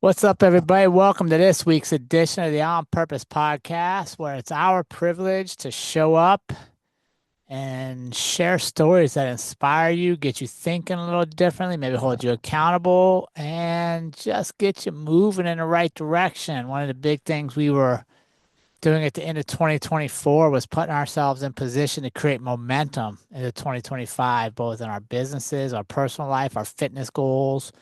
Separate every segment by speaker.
Speaker 1: What's up, everybody? Welcome to this week's edition of the On Purpose podcast, where it's our privilege to show up and share stories that inspire you, get you thinking a little differently, maybe hold you accountable, and just get you moving in the right direction. One of the big things we were doing at the end of 2024 was putting ourselves in position to create momentum into 2025, both in our businesses, our personal life, our fitness goals.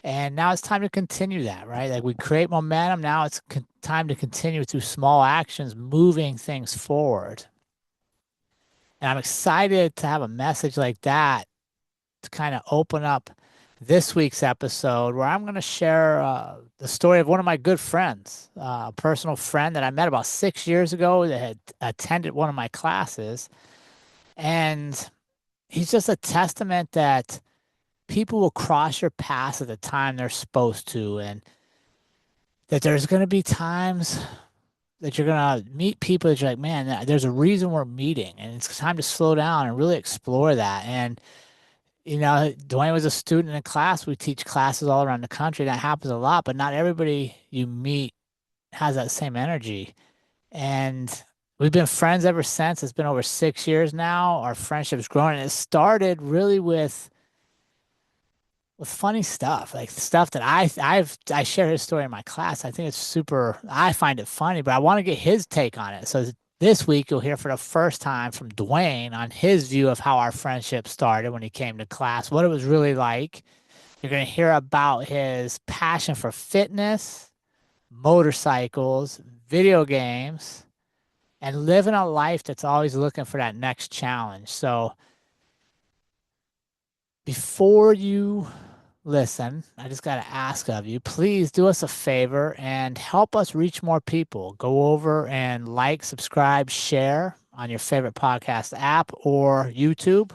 Speaker 1: And now it's time to continue that, right? Like we create momentum. Now it's time to continue through small actions, moving things forward. And I'm excited to have a message like that to kind of open up this week's episode where I'm going to share the story of one of my good friends, a personal friend that I met about 6 years ago that had attended one of my classes. And he's just a testament that people will cross your path at the time they're supposed to. And that there's going to be times that you're going to meet people that you're like, man, there's a reason we're meeting. And it's time to slow down and really explore that. And, Dwayne was a student in class. We teach classes all around the country. That happens a lot, but not everybody you meet has that same energy. And we've been friends ever since. It's been over 6 years now. Our friendship's grown. And it started really with funny stuff, like stuff that I share his story in my class. I think it's super, I find it funny, but I want to get his take on it. So this week you'll hear for the first time from Dwayne on his view of how our friendship started when he came to class, what it was really like. You're going to hear about his passion for fitness, motorcycles, video games, and living a life that's always looking for that next challenge. So before you listen, I just got to ask of you, please do us a favor and help us reach more people. Go over and like, subscribe, share on your favorite podcast app or YouTube.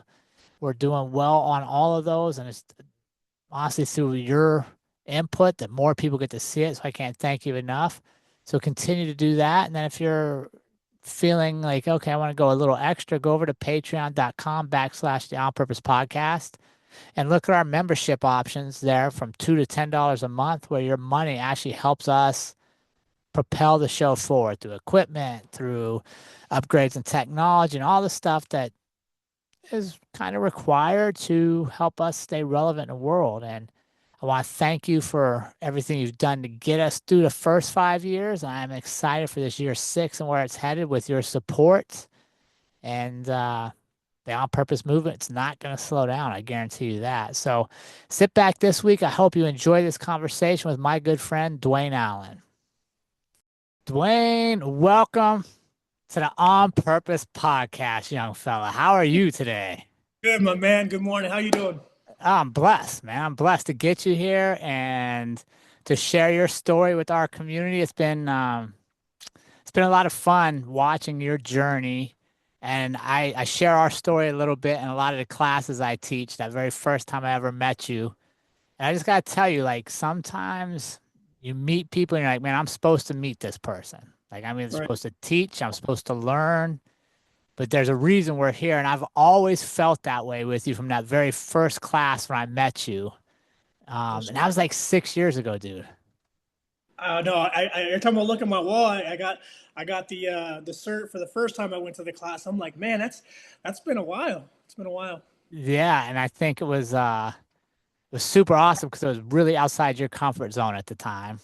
Speaker 1: We're doing well on all of those. And it's honestly through your input that more people get to see it. So I can't thank you enough. So continue to do that. And then if you're feeling like, okay, I want to go a little extra, go over to patreon.com/the On Purpose podcast and look at our membership options there from $2 to $10 a month, where your money actually helps us propel the show forward through equipment, through upgrades in technology, and all the stuff that is kind of required to help us stay relevant in the world. And I want to thank you for everything you've done to get us through the first 5 years. I'm excited for this year 6 and where it's headed with your support. And the on purpose movement, it's not going to slow down. I guarantee you that. So sit back this week. I hope you enjoy this conversation with my good friend, Dwayne Allen. Dwayne, welcome to the On Purpose podcast, young fella. How are you today?
Speaker 2: Good, my man. Good morning. How you doing?
Speaker 1: I'm blessed, man. I'm blessed to get you here and to share your story with our community. It's been a lot of fun watching your journey. And I share our story a little bit in a lot of the classes I teach, that very first time I ever met you. And I just got to tell you, like, sometimes you meet people and you're like, man, I'm supposed to meet this person. Like, I'm either
Speaker 2: Right.
Speaker 1: supposed to teach, I'm supposed to learn, but there's a reason we're here. And I've always felt that way with you from that very first class when I met you.
Speaker 2: Yes,
Speaker 1: And that
Speaker 2: sir.
Speaker 1: was like 6 years ago, dude.
Speaker 2: No, every time I look at my wall, I got the cert for the first time I went to the class. I'm like, man, that's been a while. It's been a while.
Speaker 1: Yeah. And I think it was super awesome because it was really outside your comfort zone at the time.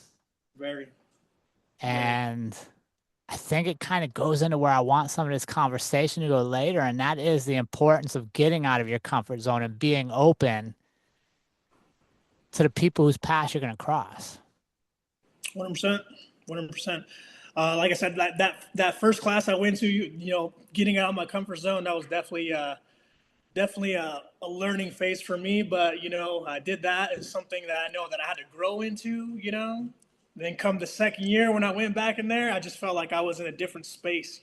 Speaker 2: Very, very.
Speaker 1: And I think it kind of goes into where I want some of this conversation to go later. And that is the importance of getting out of your comfort zone and being open to the people whose path you're going to cross.
Speaker 2: 100%. 100%. Like I said, that first class I went to, getting out of my comfort zone, that was definitely a learning phase for me. But I did that as something that I know that I had to grow into. Then come the second year when I went back in there, I just felt like I was in a different space.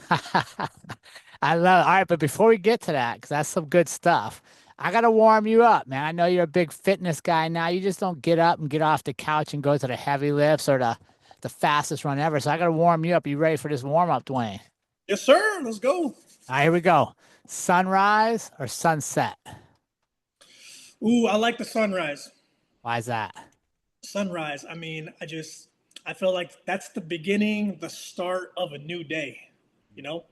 Speaker 1: I love it. All right, but before we get to that, because that's some good stuff, I got to warm you up, man. I know you're a big fitness guy now. You just don't get up and get off the couch and go to the heavy lifts or the fastest run ever. So I got to warm you up. You ready for this warm up, Dwayne?
Speaker 2: Yes, sir. Let's go.
Speaker 1: All right, here we go. Sunrise or sunset?
Speaker 2: Ooh, I like the sunrise.
Speaker 1: Why is that?
Speaker 2: Sunrise. I mean, I feel like that's the beginning, the start of a new day. You know,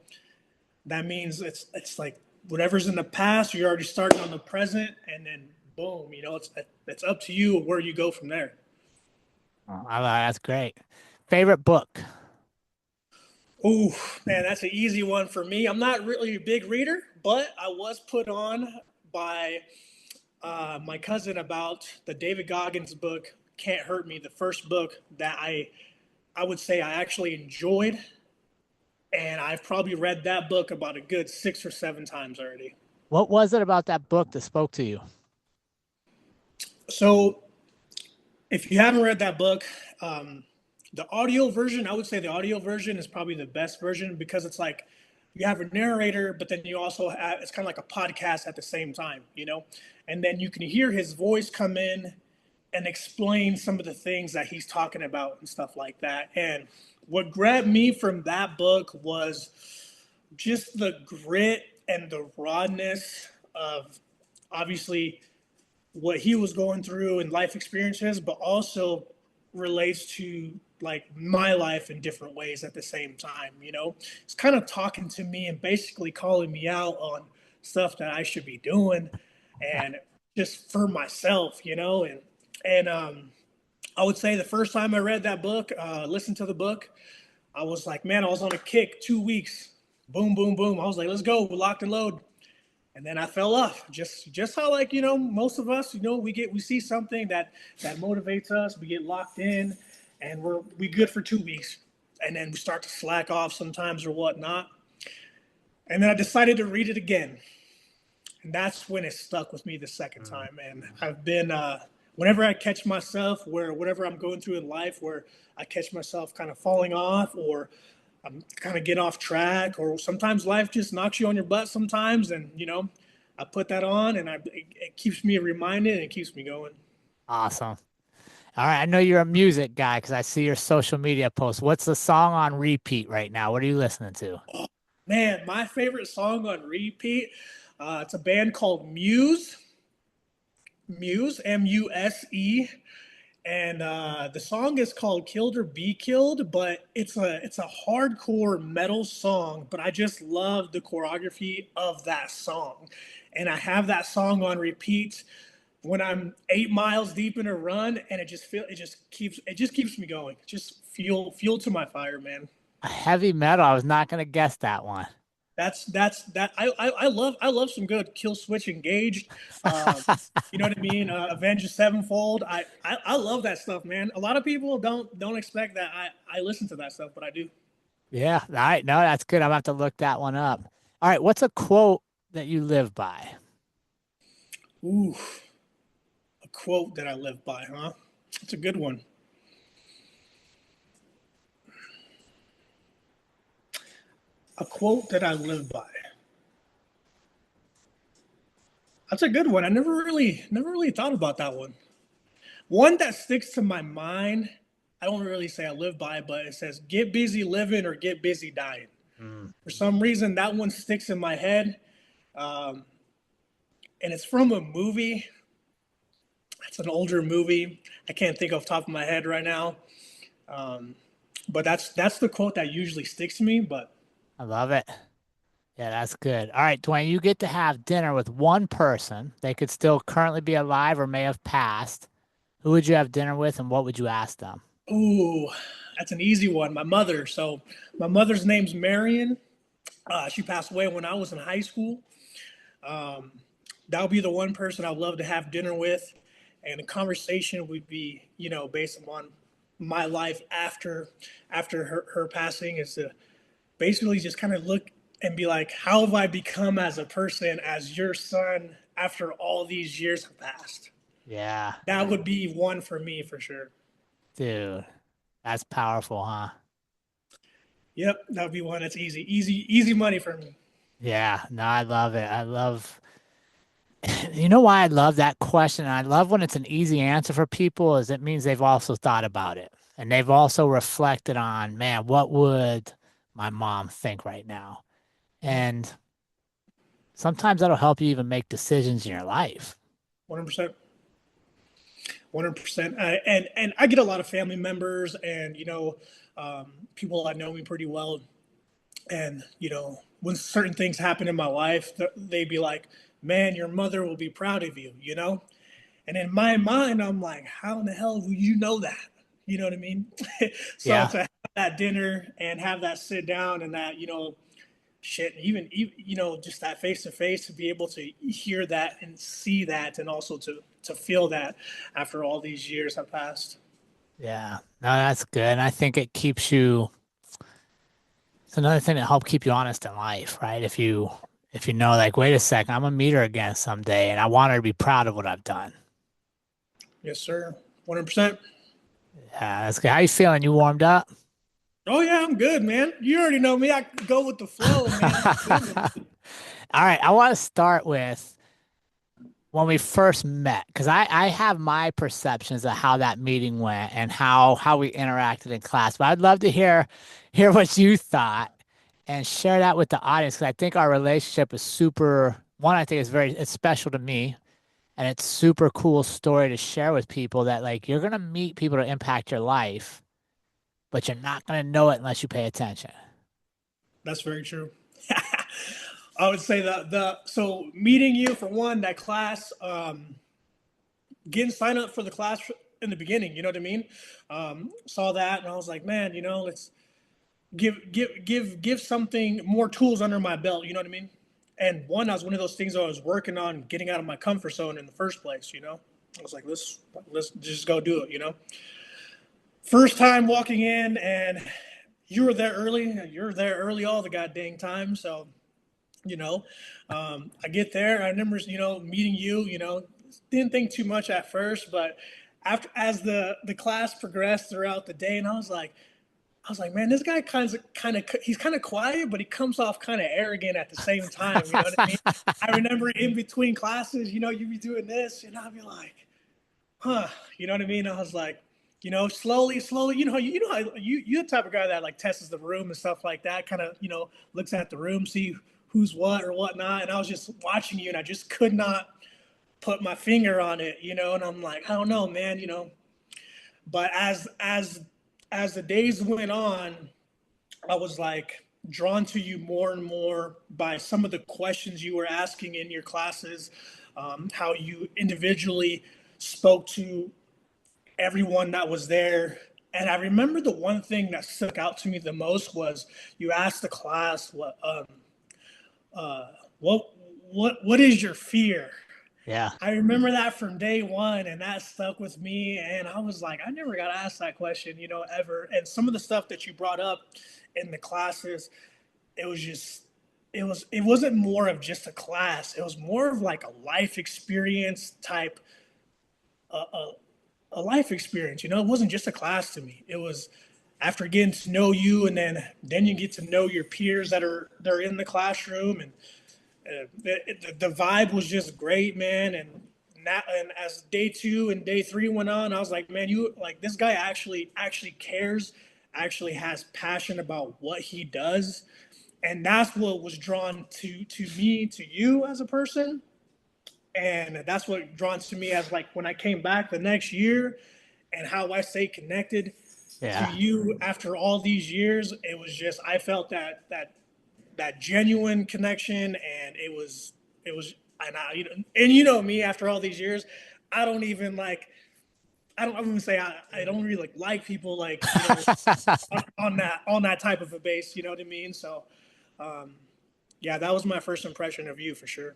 Speaker 2: that means it's like whatever's in the past, you're already starting on the present, and then boom, it's up to you where you go from there.
Speaker 1: Oh, that's great. Favorite book?
Speaker 2: Oh man, that's an easy one for me. I'm not really a big reader, but I was put on by my cousin about the David Goggins book, Can't Hurt Me, the first book that I would say I actually enjoyed, and I've probably read that book about a good 6 or 7 times already.
Speaker 1: What was it about that book that spoke to you?
Speaker 2: So if you haven't read that book, the audio version, I would say the audio version is probably the best version because it's like you have a narrator, but then you also have it's kind of like a podcast at the same time, and then you can hear his voice come in and explain some of the things that he's talking about and stuff like that. And what grabbed me from that book was just the grit and the rawness of obviously what he was going through and life experiences, but also relates to like my life in different ways at the same time. It's kind of talking to me and basically calling me out on stuff that I should be doing and just for myself, and I would say the first time I read that book, listened to the book, I was like, man, I was on a kick 2 weeks. Boom, boom, boom. I was like, let's go, locked and load. And then I fell off. Just how like, most of us, we see something that motivates us, we get locked in and we good for 2 weeks. And then we start to slack off sometimes or whatnot. And then I decided to read it again. And that's when it stuck with me the second time. And I've been whenever I catch myself where whatever I'm going through in life where I catch myself kind of falling off or I'm kind of get off track or sometimes life just knocks you on your butt sometimes and I put that on and it keeps me reminded and it keeps me going.
Speaker 1: Awesome. All right. I know you're a music guy because I see your social media posts. What's the song on repeat right now? What are you listening to?
Speaker 2: Oh, man, my favorite song on repeat, it's a band called Muse, Muse, and the song is called "Killed or Be Killed," but it's a hardcore metal song. But I just love the choreography of that song, and I have that song on repeat when I'm 8 miles deep in a run, and it just keeps me going. Just fuel to my fire, man.
Speaker 1: Heavy metal. I was not going to guess that one.
Speaker 2: I love some good Kill Switch Engaged. Um, you know what I mean? Avenged Sevenfold. I love that stuff, man. A lot of people don't expect that I listen to that stuff, but I do.
Speaker 1: Yeah. All right. No, that's good. I'm going to have to look that one up. All right. What's a quote that you live by?
Speaker 2: Ooh, a quote that I live by, huh? It's a good one. A quote that I live by. That's a good one. I never really thought about that one. One that sticks to my mind. I don't really say I live by, but it says "Get busy living or get busy dying."
Speaker 1: Mm.
Speaker 2: For some reason, that one sticks in my head, um, and it's from a movie. It's an older movie. I can't think off the top of my head right now, um, but that's the quote that usually sticks to me. But
Speaker 1: I love it. Yeah, that's good. All right, Dwayne, you get to have dinner with one person. They could still currently be alive or may have passed. Who would you have dinner with and what would you ask them?
Speaker 2: ooh, that's an easy one. My mother. So my mother's name's Marion. She passed away when I was in high school. Um, that would be the one person I'd love to have dinner with, and the conversation would be, based on my life after her passing, is to basically just kind of look and be like, how have I become as a person, as your son, after all these years have passed?
Speaker 1: Yeah,
Speaker 2: That would be one for me for sure.
Speaker 1: dude, that's powerful, huh?
Speaker 2: Yep, that would be one. That's easy, easy, easy money for me.
Speaker 1: Yeah, no, I love it. I love, you know why I love that question? And I love when it's an easy answer for people is it means they've also thought about it and they've also reflected on, man, what would my mom think right now? And sometimes that'll help you even make decisions in your life.
Speaker 2: 100%. 100%. And I get a lot of family members and, people that know me pretty well. And, when certain things happen in my life, they'd be like, man, your mother will be proud of you, And in my mind, I'm like, how in the hell will you know that? You know what I mean? So
Speaker 1: Yeah.
Speaker 2: to have that dinner and have that sit down and that, shit, even just that face to face to be able to hear that and see that and also to feel that after all these years have passed.
Speaker 1: Yeah. No, that's good. And I think it keeps you, it's another thing that helps keep you honest in life, right? If you know, like, wait a second, I'm gonna meet her again someday and I want her to be proud of what I've done.
Speaker 2: Yes, sir. 100%.
Speaker 1: Yeah, that's good. How you feeling? You warmed up?
Speaker 2: Oh yeah, I'm good, man. You already know me. I go with the flow, man. I'm chilling.
Speaker 1: All right, I want to start with when we first met, because I have my perceptions of how that meeting went and how we interacted in class. But I'd love to hear what you thought and share that with the audience because I think our relationship is super. One, I think it's special to me, and it's super cool story to share with people that like you're gonna meet people to impact your life, but you're not gonna know it unless you pay attention.
Speaker 2: That's very true. I would say the so meeting you for one, that class, getting signed up for the class in the beginning, you know what I mean? Saw that and I was like, man, let's give something more tools under my belt, you know what I mean? And one, that was one of those things I was working on getting out of my comfort zone in the first place. I was like, let's just go do it. First time walking in and you were there early. You're there early all the goddamn time. So, you know, I get there. I remember, meeting you. Didn't think too much at first, but after as the class progressed throughout the day, and I was like, man, this guy he's kind of quiet, but he comes off kind of arrogant at the same time. You know what I mean? I remember in between classes, you'd be doing this, and I'd be like, huh, you know what I mean? I was like, slowly, you're the type of guy that like tests the room and stuff like that, kind of, looks at the room, see who's what or whatnot. And I was just watching you and I just could not put my finger on it, and I'm like, I don't know, man. But as the days went on, I was like drawn to you more and more by some of the questions you were asking in your classes, how you individually spoke to everyone that was there. And I remember the one thing that stuck out to me the most was you asked the class uh, what what is your fear?
Speaker 1: Yeah.
Speaker 2: I remember that from day one, and that stuck with me. And I was like, I never got asked that question, ever. And some of the stuff that you brought up in the classes, it was just, it wasn't more of just a class. It was more of like a life experience type, a, a life experience. It wasn't just a class to me. It was after getting to know you, and then you get to know your peers they're in the classroom, and the vibe was just great, man. And as day two and day three went on, I was like, man, you like this guy actually cares, actually has passion about what he does, and that's what was drawn to me, to you as a person, and that's what drawn to me as like when I came back the next year, and how I stay connected to
Speaker 1: Yeah.
Speaker 2: you after all these years. It was just I felt that genuine connection, and it was and me after all these years, I don't even like I don't even say I don't really like people like on that type of a base, you know what I mean? So yeah, that was my first impression of you for sure.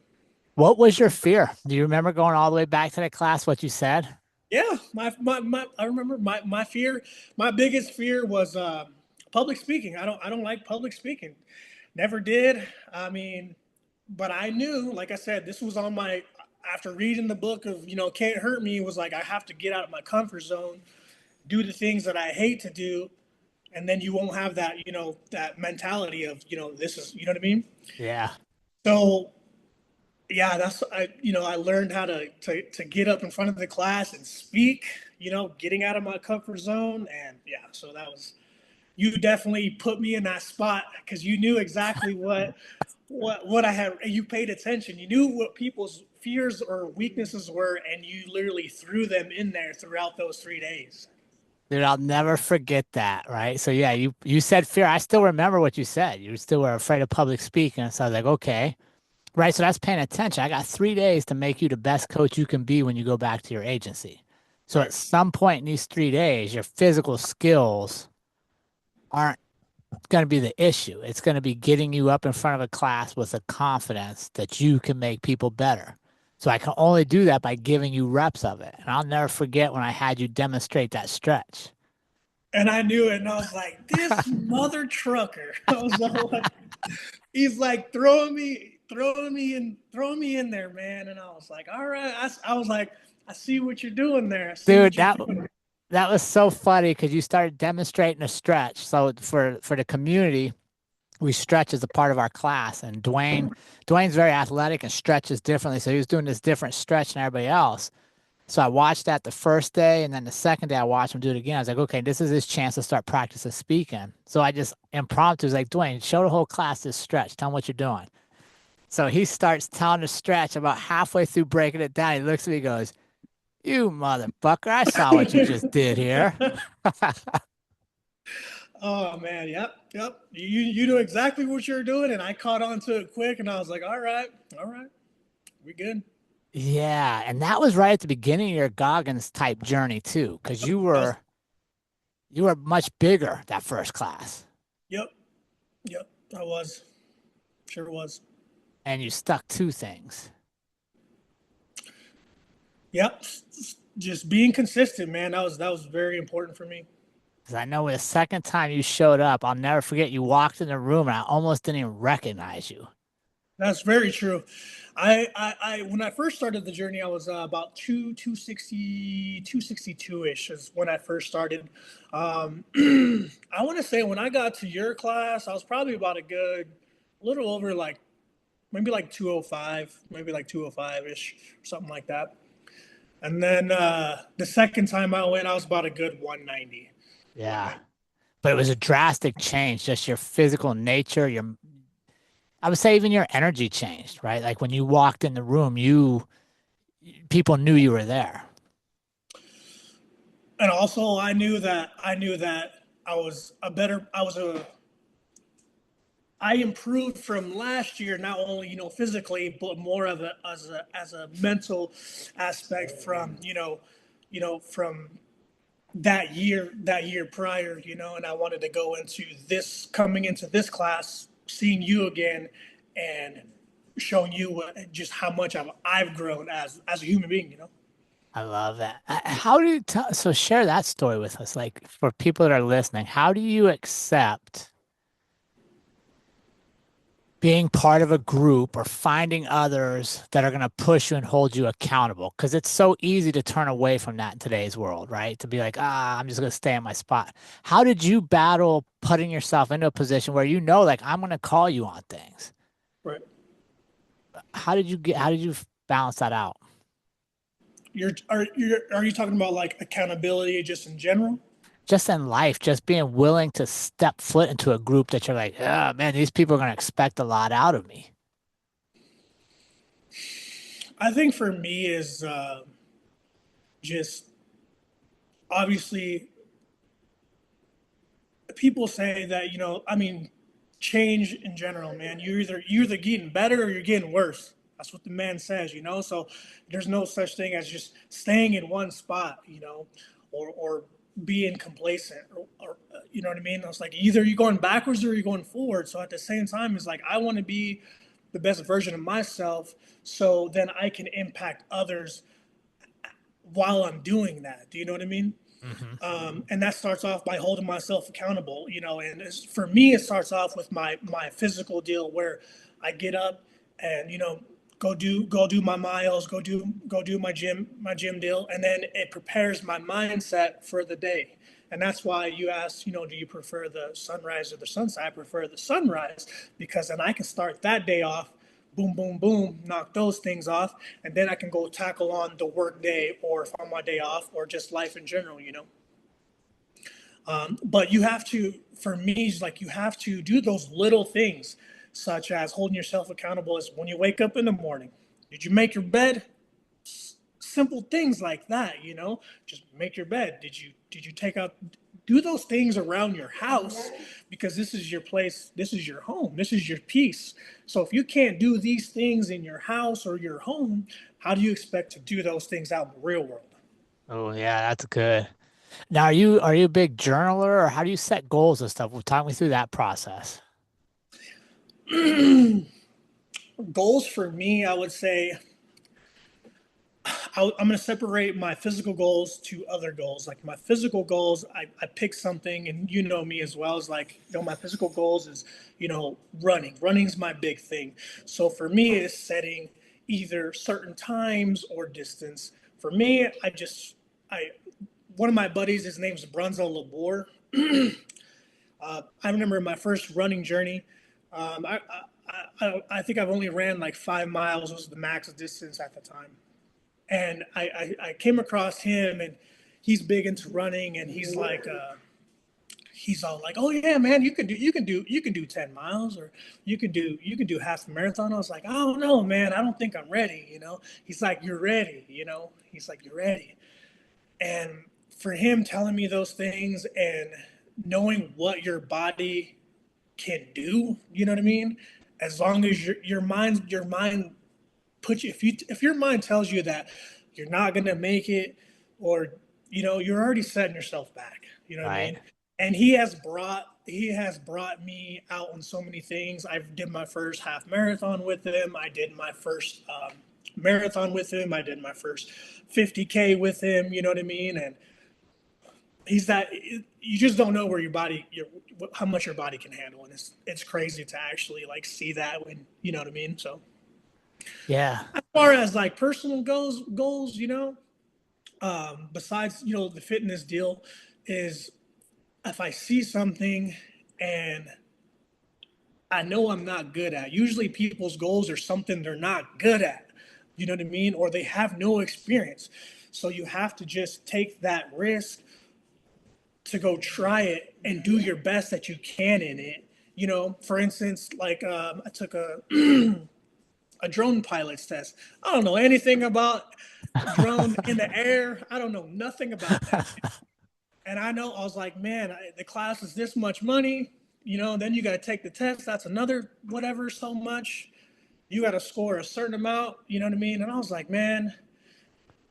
Speaker 1: What was your fear? Do you remember going all the way back to the class, what you said?
Speaker 2: Yeah, my I remember my fear, my biggest fear was public speaking. I don't like public speaking. Never did. I mean, but I knew, like I said, this was on my after reading the book of Can't Hurt Me, was like I have to get out of my comfort zone, do the things that I hate to do, and then you won't have that mentality of this is what I mean.
Speaker 1: Yeah.
Speaker 2: So yeah, that's I learned how to get up in front of the class and speak, getting out of my comfort zone. And yeah, so that was, you definitely put me in that spot because you knew exactly what I had. You paid attention, you knew what people's fears or weaknesses were, and you literally threw them in there throughout those 3 days.
Speaker 1: Dude, I'll never forget that, right? So yeah, you said fear. I still remember what you said. You still were afraid of public speaking. So I was like, okay. Right. So that's paying attention. I got 3 days to make you the best coach you can be when you go back to your agency. So
Speaker 2: Right.
Speaker 1: at some point in these 3 days, your physical skills aren't going to be the issue. It's going to be getting you up in front of a class with a confidence that you can make people better. So I can only do that by giving you reps of it. And I'll never forget when I had you demonstrate that stretch.
Speaker 2: And I knew it, and I was like, this mother trucker. I was like, he's like throwing me in there, man. And I was like, all right. I was like, I see what you're doing there. I see
Speaker 1: Dude,
Speaker 2: what you're doing.
Speaker 1: that was so funny because you started demonstrating a stretch. So for the community, we stretch as a part of our class. And Dwain's very athletic and stretches differently. So he was doing this different stretch than everybody else. So I watched that the first day, and then the second day I watched him do it again. I was like, okay, this is his chance to start practicing speaking. So I just impromptu was like, Dwain, show the whole class this stretch. Tell them what you're doing. So he starts telling the stretch about halfway through breaking it down. He looks at me and goes, you motherfucker, I saw what you just did here.
Speaker 2: Oh man, yep. You knew exactly what you were doing, and I caught on to it quick, and I was like, all right, we good.
Speaker 1: Yeah, and that was right at the beginning of your Goggins type journey too, because you were much bigger that first class,
Speaker 2: Yep, yep. I was, sure was.
Speaker 1: and you stuck to things.
Speaker 2: Yep, just being consistent, man. That was very important for me.
Speaker 1: Because I know the second time you showed up, I'll never forget. You walked in the room, and I almost didn't even recognize you.
Speaker 2: That's very true. I when I first started the journey, I was about 262 ish is when I first started. I want to say when I got to your class, I was probably about a little over like maybe like 205, maybe like 205 ish, something like that. And then the second time I went, I was about a good 190.
Speaker 1: Yeah, but it was a drastic change. Just your physical nature, I would say even your energy changed, right? Like when you walked in the room, people knew you were there.
Speaker 2: And also I knew that I improved from last year, not only physically, but more of a as a mental aspect from from that year prior, and I wanted to go into this coming into this class, seeing you again, and showing you just how much I've grown as a human being.
Speaker 1: I love that. How do you tell? So share that story with us. Like for people that are listening, how do you accept being part of a group or finding others that are going to push you and hold you accountable? Because it's so easy to turn away from that in today's world, right? To be like, I'm just going to stay in my spot. How did you battle putting yourself into a position where like, I'm going to call you on things?
Speaker 2: Right.
Speaker 1: How did you balance that out?
Speaker 2: Are you talking about like accountability just in general?
Speaker 1: Just in life, just being willing to step foot into a group that you're like, oh man, these people are going to expect a lot out of me.
Speaker 2: I think for me is just obviously people say that I mean change in general, man. You're either getting better or you're getting worse. That's what the man says. So there's no such thing as just staying in one spot, or being complacent, or you know what I mean. It's like either you're going backwards or you're going forward. So at the same time, it's like I want to be the best version of myself, so then I can impact others while I'm doing that. Do you know what I mean?
Speaker 1: Hmm.
Speaker 2: And that starts off by holding myself accountable. And for me, it starts off with my physical deal where I get up and go do my miles, go do my gym deal, and then it prepares my mindset for the day. And that's why you asked, do you prefer the sunrise or the sunset? I prefer the sunrise because then I can start that day off, boom, boom, boom, knock those things off, and then I can go tackle on the work day or if I'm on my day off or just life in general. But you have to, for me, it's like you have to do those little things, such as holding yourself accountable. Is when you wake up in the morning, Did you make your bed? Simple things like that, just make your bed. Did you take out, do those things around your house, because this is your place, this is your home, this is your peace. So if you can't do these things in your house or your home, how do you expect to do those things out in the real world?
Speaker 1: Oh yeah, that's good. Now, are you a big journaler, or how do you set goals and stuff? Well, talk me through that process.
Speaker 2: Goals for me, I would say I'm going to separate my physical goals to other goals. Like my physical goals, I pick something, and you know me as well as like, my physical goals is, running. Running's my big thing. So for me, it's setting either certain times or distance. For me, one of my buddies, his name's Brunzo Labor. I remember my first running journey. I think I've only ran like 5 miles was the max distance at the time. And I came across him, and he's big into running, and he's like, he's all like, oh yeah, man, you can do 10 miles, or you can do half a marathon. I was like, I don't know, man, I don't think I'm ready. He's like, you're ready. He's like, you're ready. And for him telling me those things and knowing what your body can do, you know what I mean? As long as your mind put you, if your mind tells you that you're not going to make it, or you're already setting yourself back, you know what I
Speaker 1: Right.
Speaker 2: mean? And he has brought me out on so many things. I did my first half marathon with him. I did my first marathon with him. I did my first 50K with him, you know what I mean? And he's that, you just don't know where how much your body can handle, and it's crazy to actually like see that, when you know what I mean. So
Speaker 1: Yeah.
Speaker 2: as far as like personal goals, besides the fitness deal, is if I see something and I know I'm not good at. Usually people's goals are something they're not good at. You know what I mean? Or they have no experience. So you have to just take that risk to go try it and do your best that you can in it. For instance, like I took a drone pilot's test. I don't know anything about drone in the air. I don't know nothing about that. And I was like, man, the class is this much money. Then you got to take the test. That's another whatever so much. You got to score a certain amount. You know what I mean? And I was like, man,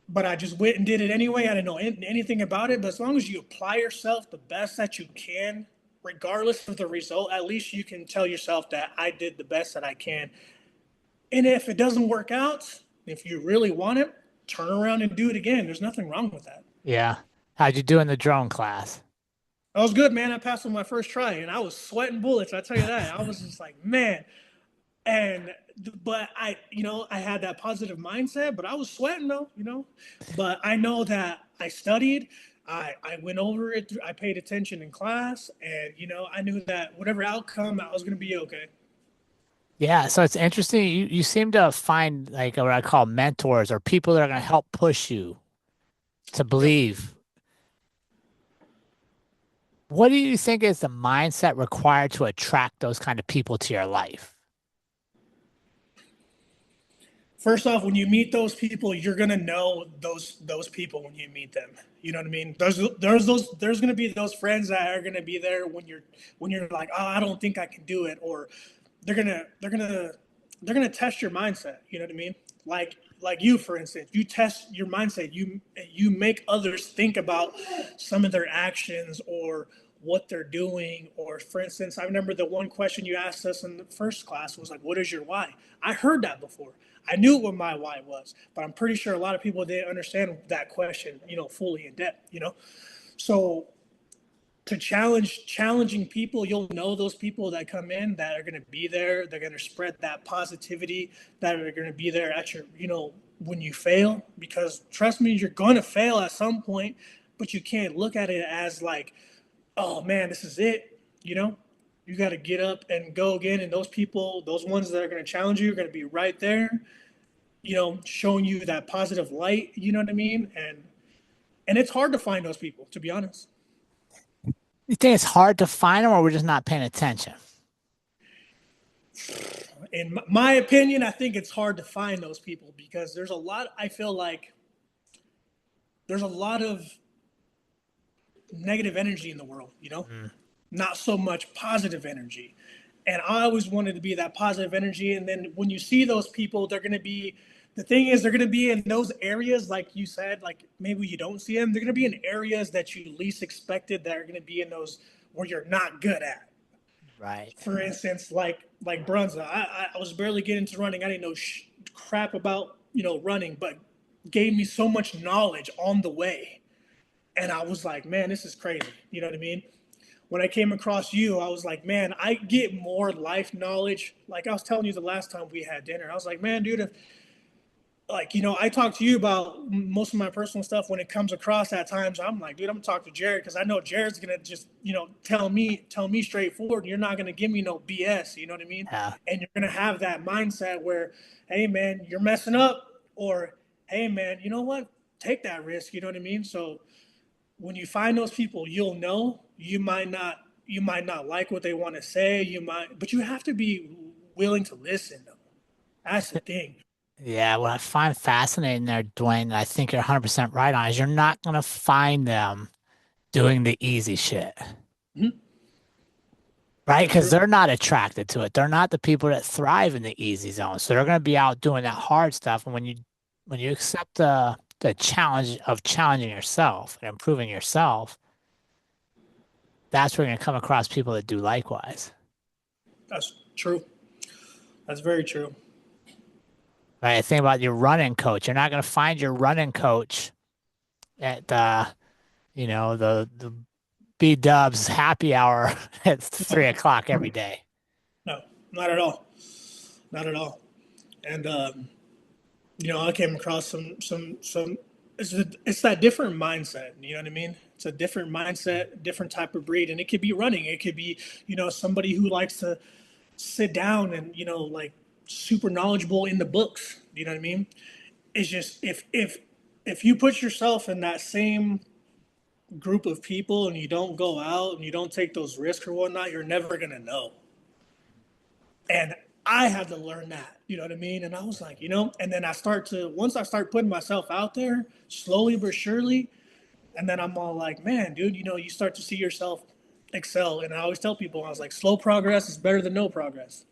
Speaker 2: but I just went and did it anyway. I didn't know anything about it. But as long as you apply yourself the best that you can, regardless of the result, at least you can tell yourself that I did the best that I can. And if it doesn't work out, if you really want it, turn around and do it again. There's nothing wrong with that.
Speaker 1: Yeah. How'd you do in the drone class?
Speaker 2: I was good, man. I passed on my first try, and I was sweating bullets. I tell you that. I was just like, man. And but I had that positive mindset, but I was sweating though. But I know that I studied. I went over it. I paid attention in class, and I knew that whatever outcome, I was going to be okay.
Speaker 1: Yeah, so it's interesting. You seem to find like what I call mentors, or people that are going to help push you to
Speaker 2: Yep.
Speaker 1: believe. What do you think is the mindset required to attract those kind of people to your life?
Speaker 2: First off, when you meet those people, you're gonna know those people when you meet them. You know what I mean? There's gonna be those friends that are gonna be there when you're like, oh, I don't think I can do it, or they're gonna test your mindset. You know what I mean? Like you, for instance, you test your mindset. You make others think about some of their actions or what they're doing. Or for instance, I remember the one question you asked us in the first class was like, what is your why? I heard that before. I knew what my why was, but I'm pretty sure a lot of people didn't understand that question, fully in depth. So to challenging people, you'll know those people that come in that are going to be there. They're going to spread that positivity, that are going to be there at your, when you fail, because trust me, you're going to fail at some point, but you can't look at it as like, oh man, this is it. You got to get up and go again. And those people, those ones that are going to challenge you, are going to be right there, showing you that positive light. You know what I mean? And it's hard to find those people, to be honest.
Speaker 1: You think it's hard to find them, or we're just not paying attention?
Speaker 2: in my opinion, I think it's hard to find those people because there's a lot. I feel like there's a lot of negative energy in the world,
Speaker 1: Mm.
Speaker 2: not so much positive energy. And I always wanted to be that positive energy. And then when you see those people, they're going to be, the thing is, they're going to be in those areas, like you said, like maybe you don't see them. They're going to be in areas that you least expected that are going to be in those where you're not good at.
Speaker 1: Right.
Speaker 2: For instance, like Brunza, I was barely getting into running. I didn't know crap about running, but gave me so much knowledge on the way. And I was like, man, this is crazy. You know what I mean? When I came across you, I was like, man, I get more life knowledge. Like I was telling you the last time we had dinner, I was like, man, dude, if, like, I talk to you about most of my personal stuff when it comes across at times. I'm like, dude, I'm gonna talk to Jared because I know Jared's gonna just, tell me straightforward. And you're not gonna give me no BS. You know what I mean?
Speaker 1: Yeah.
Speaker 2: And you're gonna have that mindset where, hey, man, you're messing up, or hey, man, you know what? Take that risk. You know what I mean? So when you find those people, you'll know. You might not like what they want to say. But you have to be willing to listen. Though. That's the thing.
Speaker 1: Yeah, what I find fascinating there, Dwayne, and I think you're 100% right on, is you're not going to find them doing the easy shit,
Speaker 2: Mhm.
Speaker 1: right?
Speaker 2: That's
Speaker 1: Because
Speaker 2: true.
Speaker 1: they're not attracted to it. They're not the people that thrive in the easy zone. So they're going to be out doing that hard stuff. And when you accept the challenge of challenging yourself and improving yourself, that's where you're going to come across people that do likewise.
Speaker 2: That's true. That's very true.
Speaker 1: Right? Think about your running coach. You're not going to find your running coach at the B Dubs happy hour at 3 o'clock every day.
Speaker 2: No, not at all. Not at all. And I came across some. It's that different mindset. You know what I mean? It's a different mindset, different type of breed, and it could be running. It could be somebody who likes to sit down and like super knowledgeable in the books. You know what I mean? It's just if you put yourself in that same group of people and you don't go out and you don't take those risks or whatnot, you're never gonna know. And I had to learn that, you know what I mean? And I was like, and then once I start putting myself out there slowly but surely, and then I'm all like, man, dude, you start to see yourself excel. And I always tell people, I was like, slow progress is better than no progress.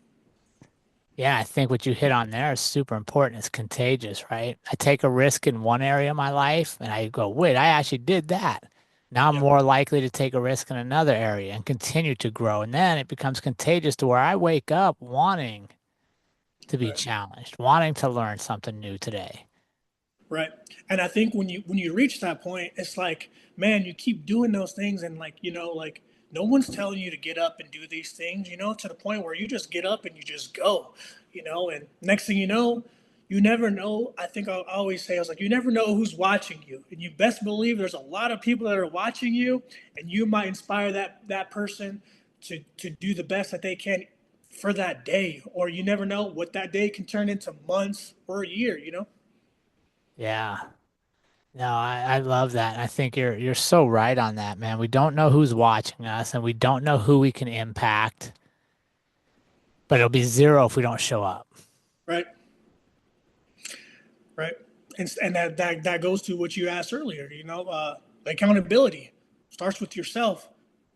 Speaker 1: Yeah, I think what you hit on there is super important. It's contagious, right? I take a risk in one area of my life and I go, wait, I actually did that. Now I'm
Speaker 2: Yeah,
Speaker 1: more likely to take a risk in another area and continue to grow. And then it becomes contagious to where I wake up wanting to be
Speaker 2: right.
Speaker 1: challenged, wanting to learn something new today.
Speaker 2: Right. And I think when you reach that point, it's like, man, you keep doing those things and like, like no one's telling you to get up and do these things, to the point where you just get up and you just go, and next thing you never know. I think I'll always say, I was like, you never know who's watching you. And you best believe there's a lot of people that are watching you, and you might inspire that person to do the best that they can for that day. Or you never know what that day can turn into months or a year.
Speaker 1: Yeah. No, I love that. I think you're so right on that, man. We don't know who's watching us and we don't know who we can impact, but it'll be zero if we don't show up.
Speaker 2: Right. Right. And that goes to what you asked earlier. Accountability starts with yourself.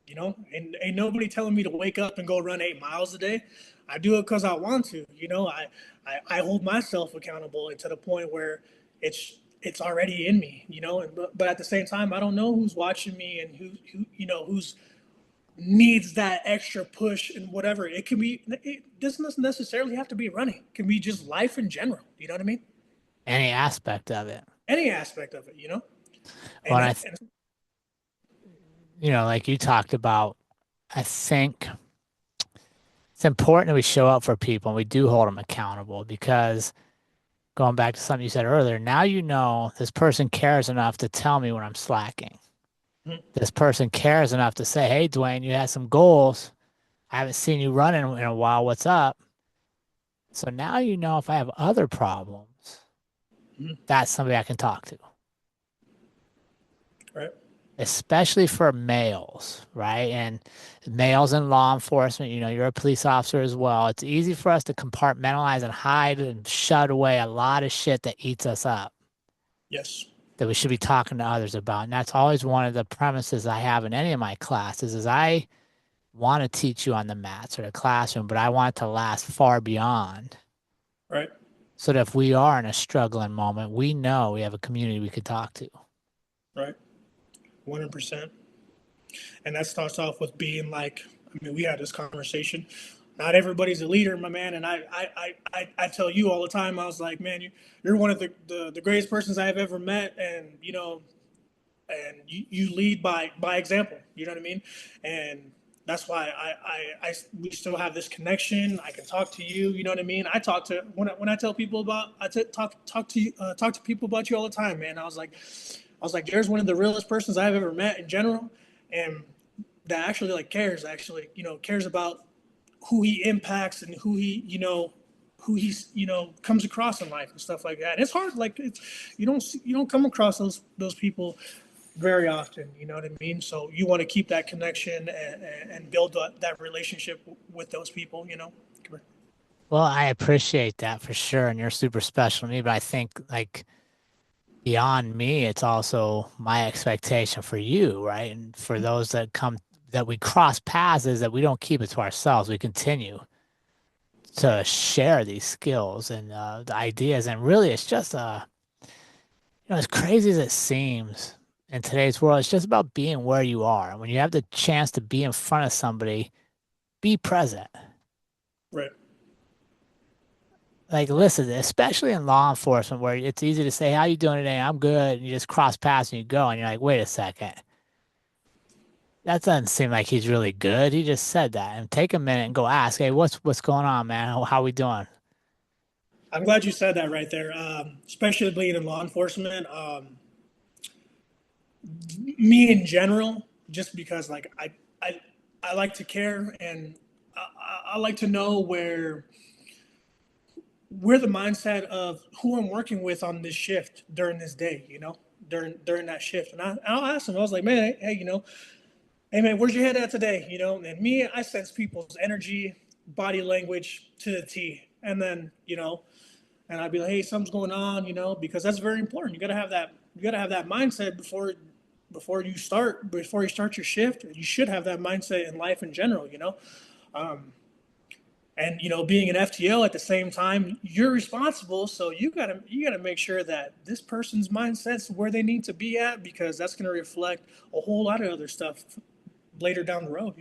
Speaker 2: And ain't nobody telling me to wake up and go run 8 miles a day. I do it because I want to. I hold myself accountable to the point where it's already in me. But at the same time, I don't know who's watching me and who's needs that extra push and whatever. It can be. It doesn't necessarily have to be running. It can be just life in general. You know what I mean?
Speaker 1: Any aspect of it.
Speaker 2: Any aspect of it.
Speaker 1: Well,
Speaker 2: And,
Speaker 1: like you talked about, I think it's important that we show up for people and we do hold them accountable because going back to something you said earlier, now you know this person cares enough to tell me when I'm slacking. This person cares enough to say, hey, Dwayne, you had some goals. I haven't seen you running in a while. What's up? So now you know if I have other problems, that's somebody I can talk to.
Speaker 2: right,
Speaker 1: especially for males, right? And males in law enforcement, you're a police officer as well. It's easy for us to compartmentalize and hide and shut away a lot of shit that eats us up
Speaker 2: Yes.
Speaker 1: that we should be talking to others about. And that's always one of the premises I have in any of my classes is I want to teach you on the mats or the classroom, but I want it to last far beyond.
Speaker 2: Right.
Speaker 1: So that if we are in a struggling moment, we know we have a community we could talk to.
Speaker 2: Right. 100%. And that starts off with being like, I mean, we had this conversation. Not everybody's a leader, my man. And I tell you all the time, I was like, man, you're one of the greatest persons I have ever met. And, you lead by example, you know what I mean? And that's why we still have this connection. I can talk to you, you know what I mean? I talk to, when I tell people about, talk to people about you all the time, man. I was like, there's one of the realest persons I've ever met in general. And that actually like cares, cares about who he impacts and who he's comes across in life and stuff like that. And it's hard, like it's you don't come across those people very often, you know what I mean? So you want to keep that connection and build that relationship with those people, Come here.
Speaker 1: Well, I appreciate that for sure. And you're super special to me, but I think like beyond me, it's also my expectation for you, right? And for those that we cross paths is that we don't keep it to ourselves. We continue to share these skills and the ideas. And really, it's just as crazy as it seems in today's world, it's just about being where you are. And when you have the chance to be in front of somebody, be present.
Speaker 2: Right.
Speaker 1: Like, listen, especially in law enforcement, where it's easy to say, "How you doing today?" "I'm good." And you just cross paths and you go, and you're like, "Wait a second, that doesn't seem like he's really good. He just said that." And take a minute and go ask, "Hey, what's going on, man? How we doing?"
Speaker 2: I'm glad you said that right there. Especially being in law enforcement. Me in general, just because like I like to care and I like to know where the mindset of who I'm working with on this shift during this day, during that shift. And I'll ask them, I was like, man, hey, hey man, where's your head at today? And me, I sense people's energy, body language to the T. And then, and I'd be like, hey, something's going on, because that's very important. You gotta have that mindset before you start your shift. You should have that mindset in life in general. And being an FTO at the same time, you're responsible, so you gotta make sure that this person's mindset's where they need to be at, because that's going to reflect a whole lot of other stuff later down the road.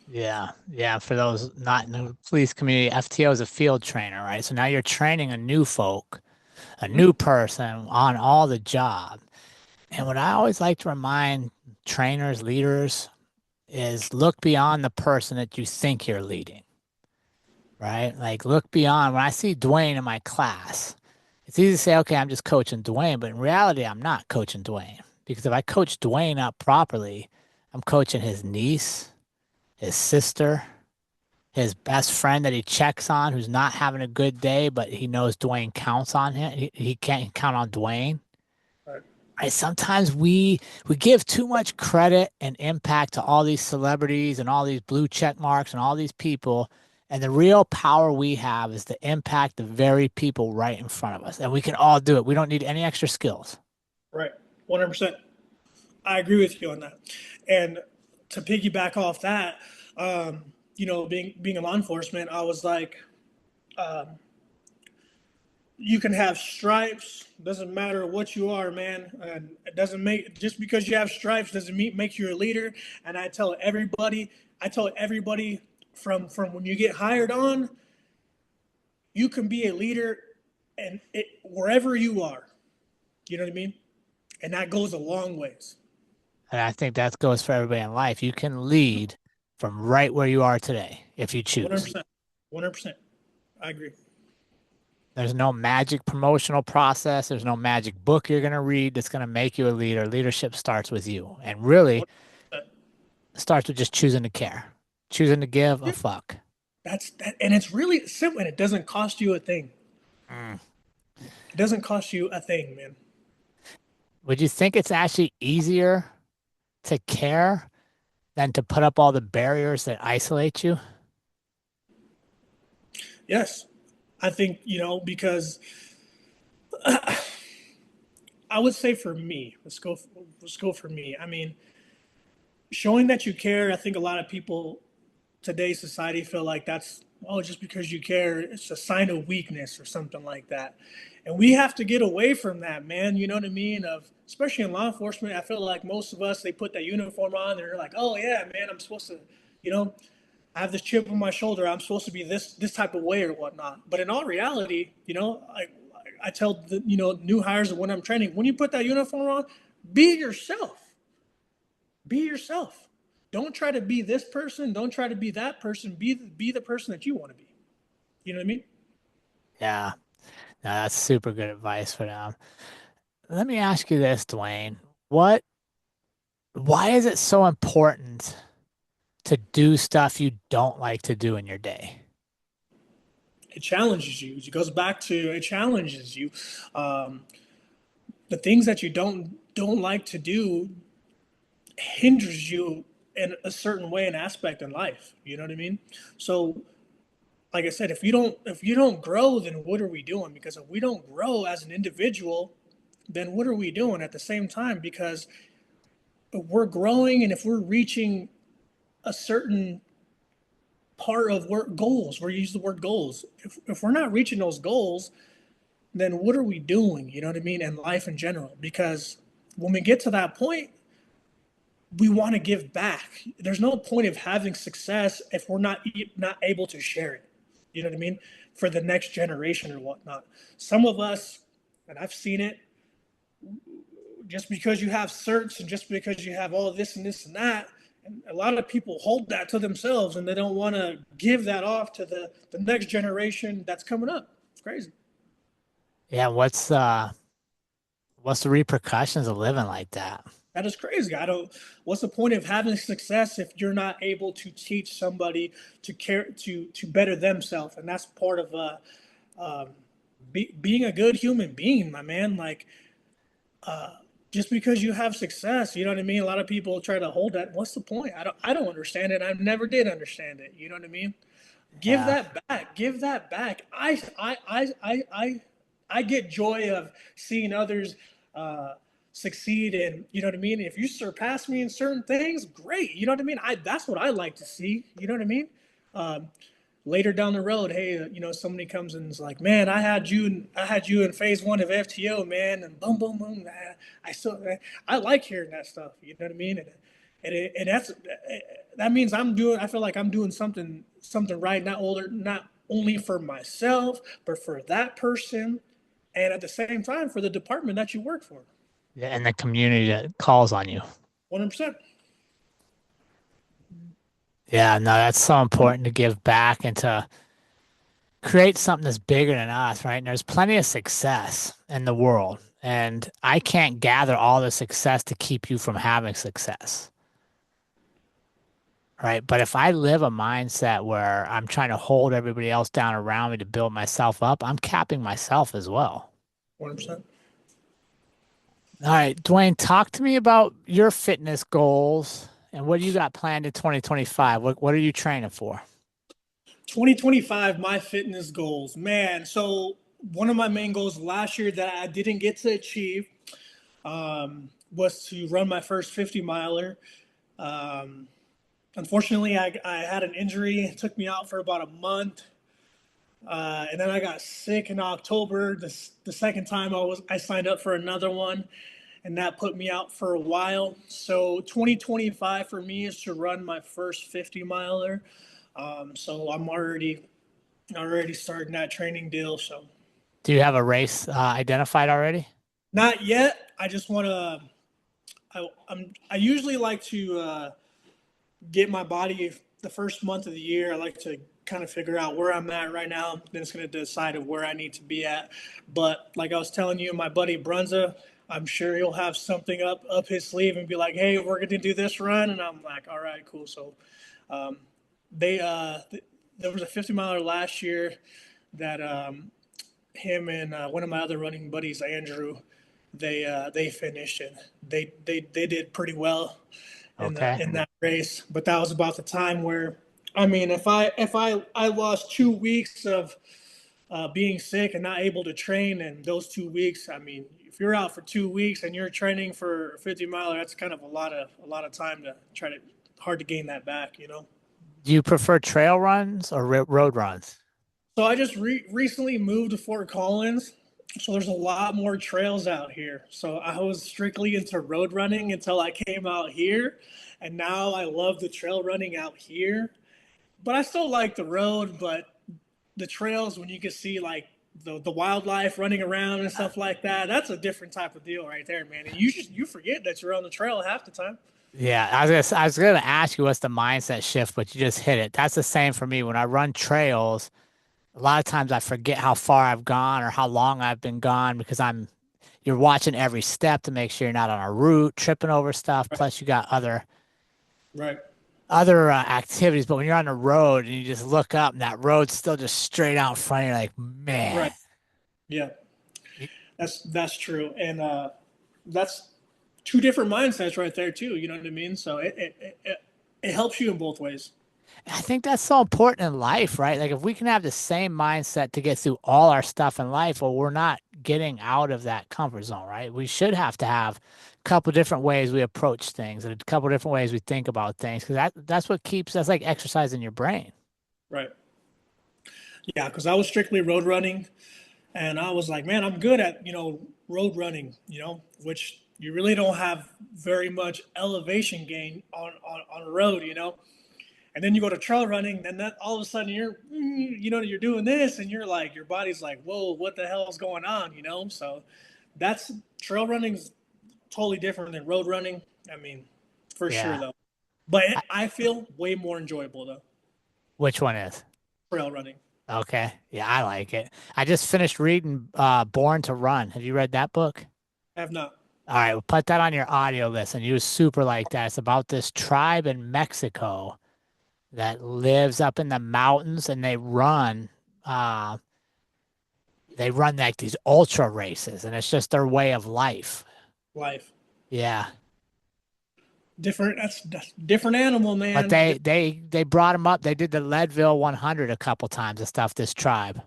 Speaker 1: Yeah, yeah. For those not in the police community, FTO is a field trainer, right? So now you're training a new folk, a
Speaker 2: Mm-hmm.
Speaker 1: new person on all the job. And what I always like to remind trainers, leaders, is look beyond the person that you think you're leading, right? Like look beyond. When I see Dwain in my class, it's easy to say, okay, I'm just coaching Dwain, but in reality, I'm not coaching Dwain because if I coach Dwain up properly, I'm coaching his niece, his sister, his best friend that he checks on who's not having a good day, but he knows Dwain counts on him. He can't count on Dwain.
Speaker 2: Right.
Speaker 1: Right. Sometimes we give too much credit and impact to all these celebrities and all these blue check marks and all these people. And the real power we have is to impact the very people right in front of us. And we can all do it. We don't need any extra skills.
Speaker 2: Right. 100%. I agree with you on that. And to piggyback off that, being in law enforcement, I was like, you can have stripes. Doesn't matter what you are, man. And it doesn't make just because you have stripes doesn't make you a leader. And I tell everybody from when you get hired on, you can be a leader, and wherever you are. You know what I mean? And that goes a long ways.
Speaker 1: And I think that goes for everybody in life. You can lead from right where you are today if you choose.
Speaker 2: 100%. 100%. I agree.
Speaker 1: There's no magic promotional process. There's no magic book you're going to read that's going to make you a leader. Leadership starts with you. And really,
Speaker 2: 100%.
Speaker 1: it starts with just choosing to care, choosing to give a
Speaker 2: Yeah,
Speaker 1: fuck.
Speaker 2: that's that, and it's really simple, and it doesn't cost you a thing.
Speaker 1: Mm.
Speaker 2: It doesn't cost you a thing, man.
Speaker 1: Would you think it's actually easier to care than to put up all the barriers that isolate you?
Speaker 2: Yes. I think, because I would say for me, let's go for me. I mean, showing that you care, I think a lot of people today's society feel like that's, oh, just because you care, it's a sign of weakness or something like that. And we have to get away from that, man. You know what I mean? Of especially in law enforcement, I feel like most of us they put that uniform on, they're like, oh yeah, man, I'm supposed to, you know, I have this chip on my shoulder. I'm supposed to be this type of way or whatnot. But in all reality, I tell the new hires when I'm training, when you put that uniform on, be yourself. Be yourself. Don't try to be this person. Don't try to be that person. Be the person that you want to be. You know what I mean?
Speaker 1: Yeah, no, that's super good advice for them. Let me ask you this, Dwayne. What, why is it so important to do stuff you don't like to do in your day?
Speaker 2: It challenges you. It goes back to it challenges you. Um, the things that you don't like to do hinders you in a certain way and aspect in life. You know what I mean? So like I said, if you don't grow, then what are we doing? Because if we don't grow as an individual, then what are we doing at the same time? Because if we're growing and if we're reaching a certain part of work goals, we use the word goals. If we're not reaching those goals, then what are we doing? You know what I mean? And life in general. Because when we get to that point, we want to give back. There's no point of having success if we're not able to share it. You know what I mean? For the next generation or whatnot. Some of us, and I've seen it, just because you have certs and just because you have all this and this and that, and a lot of people hold that to themselves and they don't want to give that off to the next generation that's coming up. It's crazy.
Speaker 1: Yeah, what's the repercussions of living like that?
Speaker 2: That is crazy. I don't. What's the point of having success if you're not able to teach somebody to care to better themselves? And that's part of being a good human being, my man. Like just because you have success, you know what I mean. A lot of people try to hold that. What's the point? I don't understand it. I never did understand it. You know what I mean? Give
Speaker 1: Yeah.
Speaker 2: that back. Give that back. I get joy of seeing others succeed, and you know what I mean. If you surpass me in certain things, great. You know what I mean. That's what I like to see. You know what I mean. Um, Later down the road, hey, somebody comes and is like, man, I had you in phase one of FTO, man, and boom, boom, boom. I like hearing that stuff. You know what I mean? And that means I feel like I'm doing something right, not only for myself, but for that person, and at the same time for the department that you work for.
Speaker 1: Yeah, and the community that calls on you.
Speaker 2: 100%.
Speaker 1: Yeah, no, that's so important to give back and to create something that's bigger than us, right? And there's plenty of success in the world, and I can't gather all the success to keep you from having success, right? But if I live a mindset where I'm trying to hold everybody else down around me to build myself up, I'm capping myself as well.
Speaker 2: 100%.
Speaker 1: All right, Dwayne, talk to me about your fitness goals and what do you got planned in 2025? What are you training for?
Speaker 2: 2025, my fitness goals, man. So one of my main goals last year that I didn't get to achieve was to run my first 50 miler. Um, Unfortunately, I had an injury. It took me out for about a month. And then I got sick in October. The second time I signed up for another one, and that put me out for a while. So 2025 for me is to run my first 50 miler. So I'm already starting that training deal. So
Speaker 1: Do you have a race identified already?
Speaker 2: not yet. I just want to. I usually like to get my body the first month of the year. I like to kind of figure out where I'm at right now. Then it's going to decide of where I need to be at. But like I was telling you, my buddy Brunza, I'm sure he'll have something up his sleeve and be like, "Hey, we're going to do this run," and I'm like, "All right, cool." So um, they there was a 50 miler last year that him and one of my other running buddies, Andrew, they finished and they did pretty well.
Speaker 1: Okay.
Speaker 2: in that race. But that was about the time where, I mean, if I lost 2 weeks of being sick and not able to train, and those 2 weeks, I mean, if you're out for 2 weeks and you're training for a 50 miler, that's kind of a lot of time to try to hard to gain that back, you know.
Speaker 1: Do you prefer trail runs or road runs?
Speaker 2: So I just recently moved to Fort Collins, so there's a lot more trails out here. So I was strictly into road running until I came out here, and now I love the trail running out here. But I still like the road, but the trails when you can see like the wildlife running around and stuff like that, that's a different type of deal right there, man. And you forget that you're on the trail half the time.
Speaker 1: Yeah, I was gonna ask you what's the mindset shift, but you just hit it. That's the same for me when I run trails. A lot of times I forget how far I've gone or how long I've been gone because you're watching every step to make sure you're not on a route, tripping over stuff.
Speaker 2: Right.
Speaker 1: Plus you got
Speaker 2: Right.
Speaker 1: other activities. But when you're on the road and you just look up and that road's still just straight out in front of you, like, man.
Speaker 2: Right. Yeah. That's true, and that's two different mindsets right there too. You know what I mean? So it helps you in both ways.
Speaker 1: I think that's so important in life, right? Like if we can have the same mindset to get through all our stuff in life, well, we're not getting out of that comfort zone, right? We should have to have a couple different ways we approach things and a couple different ways we think about things because that's what keeps that's like exercising your brain.
Speaker 2: Right. Yeah, because I was strictly road running, and I was like, man, I'm good at road running, which you really don't have very much elevation gain on a road, And then you go to trail running, then that all of a sudden you're doing this, and you're like, your body's like, whoa, what the hell is going on? So that's trail running's totally different than road running. I mean, for sure
Speaker 1: Yeah.
Speaker 2: though. But
Speaker 1: I,
Speaker 2: I feel way more enjoyable though,
Speaker 1: which one is?
Speaker 2: trail running.
Speaker 1: Okay. Yeah, I like it. I just finished reading Born to Run. Have you read that book?
Speaker 2: I have not.
Speaker 1: All right, we'll put that on your audio list and you super like that. It's about this tribe in Mexico that lives up in the mountains and uh they run like these ultra races and it's just their way of life.
Speaker 2: Life.
Speaker 1: Yeah.
Speaker 2: Different. That's different animal,
Speaker 1: But
Speaker 2: man.
Speaker 1: they brought them up. They did the Leadville 100 a couple times and stuff, this tribe.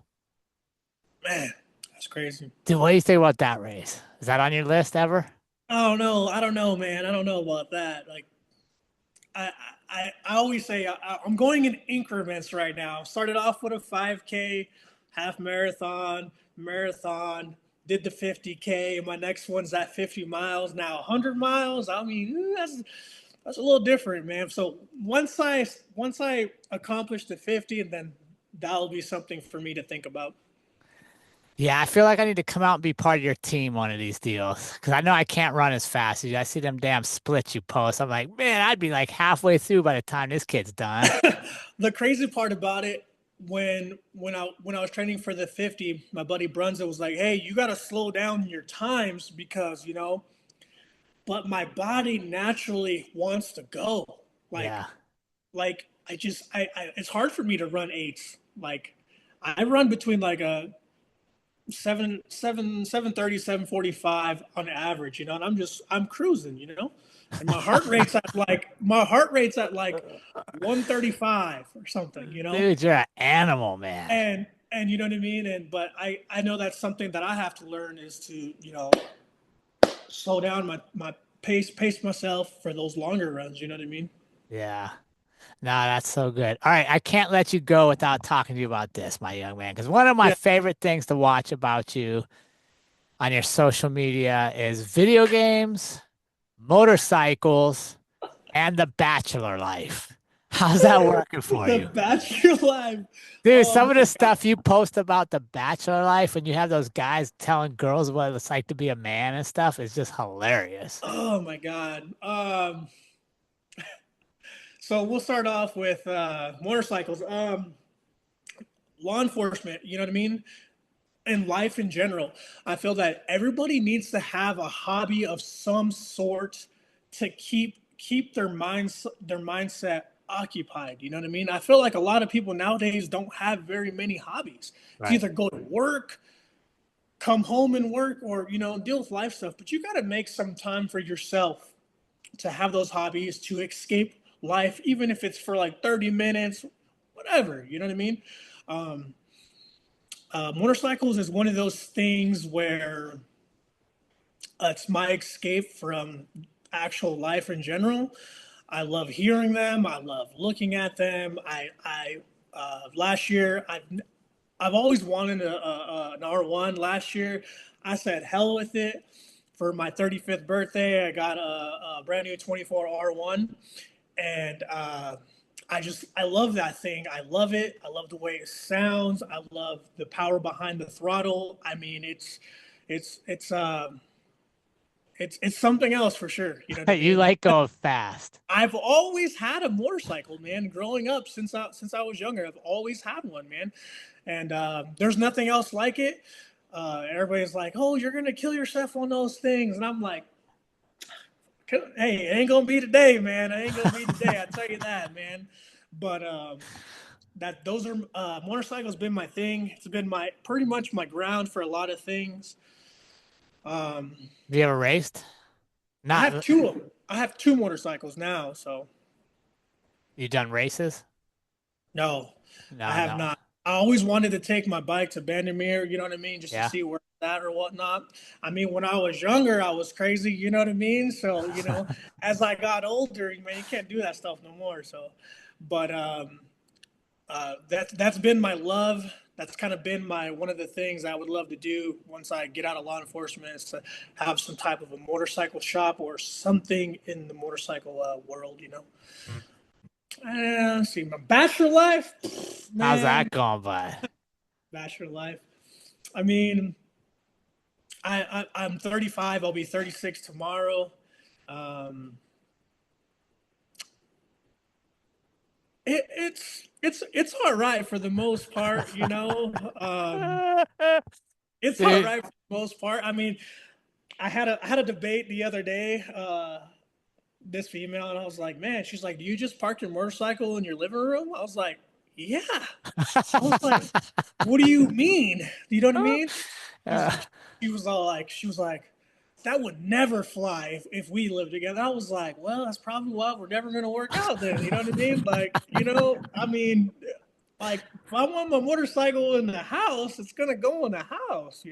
Speaker 2: Man, that's crazy.
Speaker 1: Dude, what do you think about that race? Is that on your list ever?
Speaker 2: I don't know. I don't know, man. I don't know about that. Like, I always say I'm going in increments right now. Started off with a 5K, half marathon, marathon, did the 50K, and my next one's at 50 miles. Now 100 miles. I mean, that's a little different, man. So once I accomplish the 50, and then that'll be something for me to think about.
Speaker 1: Yeah, I feel like I need to come out and be part of your team one of these deals because I know I can't run as fast as you. I see them damn splits you post. I'm like, man, I'd be like halfway through by the time this kid's done.
Speaker 2: The crazy part about it, when I was training for the 50, my buddy Brunza was like, "Hey, you got to slow down your times because But my body naturally wants to go. Like
Speaker 1: Yeah.
Speaker 2: like I it's hard for me to run eights. Like I run between like a 7:30, 7:45 on average, and I'm cruising, and my heart rate's at like 135 or something,
Speaker 1: Dude, you're an animal, man.
Speaker 2: and you know what I mean, and but I know that's something that I have to learn is to slow down my pace myself for those longer runs, you know what I mean?
Speaker 1: Yeah. No, that's so good. All right, I can't let you go without talking to you about this, my young man, because one of my
Speaker 2: Yeah.
Speaker 1: favorite things to watch about you on your social media is video games, motorcycles, and the bachelor life. How's that working for
Speaker 2: The
Speaker 1: you?
Speaker 2: Bachelor Life.
Speaker 1: Dude,
Speaker 2: Oh
Speaker 1: some of
Speaker 2: my
Speaker 1: the stuff you post about the bachelor life when you have those guys telling girls what it's like to be a man and stuff is just hilarious.
Speaker 2: oh my God. So we'll start off with motorcycles. Law enforcement, you know what I mean? And life in general. I feel that everybody needs to have a hobby of some sort to keep their mindset occupied. You know what I mean? I feel like a lot of people nowadays don't have very many hobbies. It's
Speaker 1: Right.
Speaker 2: either go to work, come home and work, or deal with life stuff. But you got to make some time for yourself to have those hobbies to escape life, even if it's for like 30 minutes, whatever, you know what I mean? Um, Motorcycles is one of those things where it's my escape from actual life in general. I love hearing them. I love looking at them. Last year, I've always wanted an R1. Last year, I said hell with it. For my 35th birthday, I got a brand new 24 R1, and I love that thing. I love it. I love the way it sounds. I love the power behind the throttle. I mean, it's it's uh it's something else for sure. You know what I
Speaker 1: You
Speaker 2: mean?
Speaker 1: like going fast.
Speaker 2: I've always had a motorcycle, man. Growing up, since I was younger, I've always had one, man. And there's nothing else like it. Everybody's like, "Oh, you're gonna kill yourself on those things," and I'm like, "Hey, it ain't gonna be today, man. It ain't gonna be today. I tell you that, man." But that those are motorcycles been my thing. It's been my pretty much my ground for a lot of things. Um,
Speaker 1: Have you ever raced?
Speaker 2: I have
Speaker 1: Not
Speaker 2: two of them. I have two motorcycles now, so
Speaker 1: you done races?
Speaker 2: no, I
Speaker 1: No,
Speaker 2: have
Speaker 1: no.
Speaker 2: not. I always wanted to take my bike to Bandimere, you know what I mean, just to
Speaker 1: Yeah.
Speaker 2: see where it's at or whatnot. I mean, when I was younger, I was crazy, you know what I mean? So, as I got older, man, you can't do that stuff no more. So, but that's been my love. That's kind of been my one of the things I would love to do once I get out of law enforcement is to have some type of a motorcycle shop or something in the motorcycle world.
Speaker 1: Mm.
Speaker 2: Let's see, my bachelor life,
Speaker 1: How's
Speaker 2: man,
Speaker 1: that going, bud?
Speaker 2: bachelor life. I mean, I'm 35. I'll be 36 tomorrow. Um, it's all right for the most part. It's all
Speaker 1: Dude,
Speaker 2: right for the most part. I mean, I had a debate the other day. This female, and I was like, man, she's like, do you just park your motorcycle in your living room? I was like, yeah. I was like, what do you mean? You know what I mean?
Speaker 1: uh,
Speaker 2: She was like, that would never fly if we lived together. I was like, well, that's probably why we're never going to work out then. You know what I mean? I mean, like, if I want my motorcycle in the house, it's going to go in the house.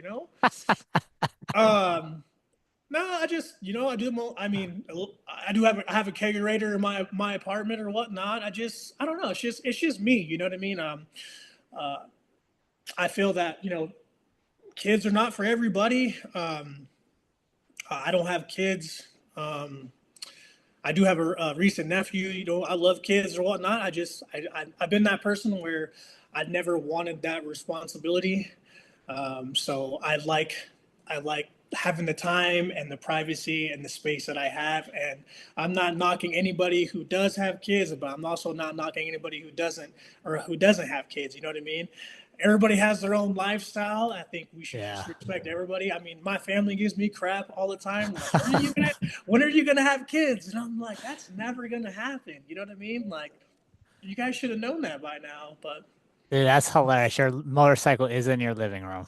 Speaker 2: Um, no, I just, I do. I mean, I have a kegerator in my apartment or whatnot. I don't know. It's just me. You know what I mean? Uh, I feel that kids are not for everybody. I don't have kids. Um, I do have a recent nephew. I love kids or whatnot. I've been that person where I never wanted that responsibility. So I like having the time and the privacy and the space that I have. And I'm not knocking anybody who does have kids, but I'm also not knocking anybody who doesn't have kids. You know what I mean? Everybody has their own lifestyle. I think we should
Speaker 1: yeah.
Speaker 2: just respect everybody. I mean, my family gives me crap all the time. Like, when are you gonna have kids? And I'm like, that's never gonna happen. You know what I mean? Like, you guys should have known that by now. But
Speaker 1: Dude, that's hilarious. Your motorcycle is in your living room.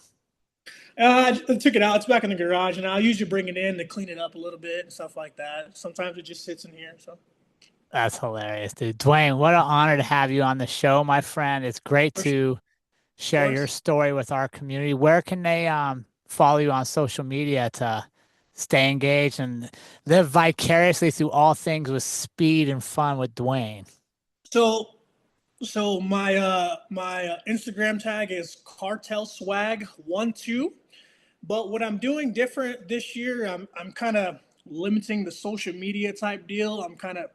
Speaker 2: I took it out. It's back in the garage, and I'll usually bring it in to clean it up a little bit and stuff like that. Sometimes it just sits in here. So
Speaker 1: That's hilarious, dude. Dwayne, what an honor to have you on the show, my friend. It's great
Speaker 2: for sure,
Speaker 1: to
Speaker 2: of
Speaker 1: share your
Speaker 2: course.
Speaker 1: story with our community. Where can they follow you on social media to stay engaged and live vicariously through all things with speed and fun with Dwayne?
Speaker 2: So my Instagram tag is Cartel Swag 12. But what I'm doing different this year, I'm kind of limiting the social media type deal. I'm kind of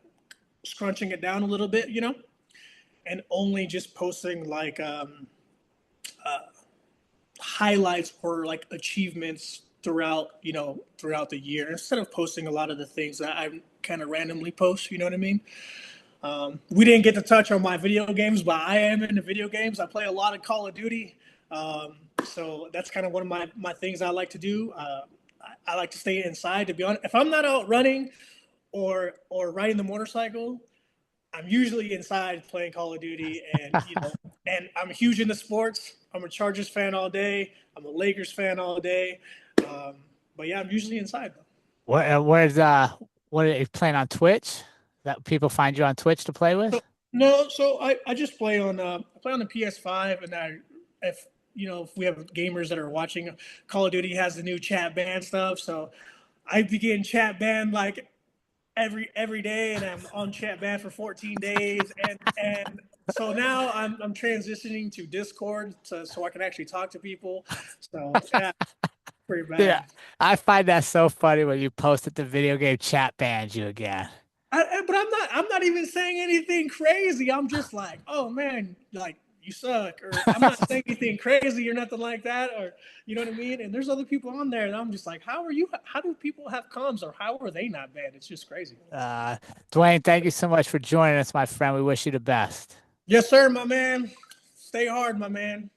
Speaker 2: scrunching it down a little bit, and only just posting like highlights or like achievements throughout the year instead of posting a lot of the things that I kind of randomly post. You know what I mean? We didn't get to touch on my video games, but I am into video games. I play a lot of Call of Duty. So that's kind of one of my things I like to do. I like to stay inside, to be honest. If I'm not out running or riding the motorcycle, I'm usually inside playing Call of Duty, and I'm huge into sports. I'm a Chargers fan all day. I'm a Lakers fan all day. Um, but yeah, I'm usually inside though.
Speaker 1: Where's What are you playing on Twitch? That people find you on Twitch to play with?
Speaker 2: So no, so I just play on I play on the PS5, and I if if we have gamers that are watching, Call of Duty has the new chat ban stuff, so I begin chat ban like every day, and I'm on chat ban for 14 days, and so now I'm transitioning to Discord so I can actually talk to people. So yeah, pretty
Speaker 1: Yeah,
Speaker 2: bad.
Speaker 1: I find that so funny when you post that the video game chat bans you again.
Speaker 2: But I'm not even saying anything crazy. I'm just like, oh man, like you suck, or I'm not saying anything crazy or nothing like that, or you know what I mean. And there's other people on there, and I'm just like, how are you? How do people have comms, or how are they not banned? It's just crazy.
Speaker 1: Uh, Dwayne, thank you so much for joining us, my friend. We wish you the best.
Speaker 2: Yes, sir, my man. Stay hard, my man.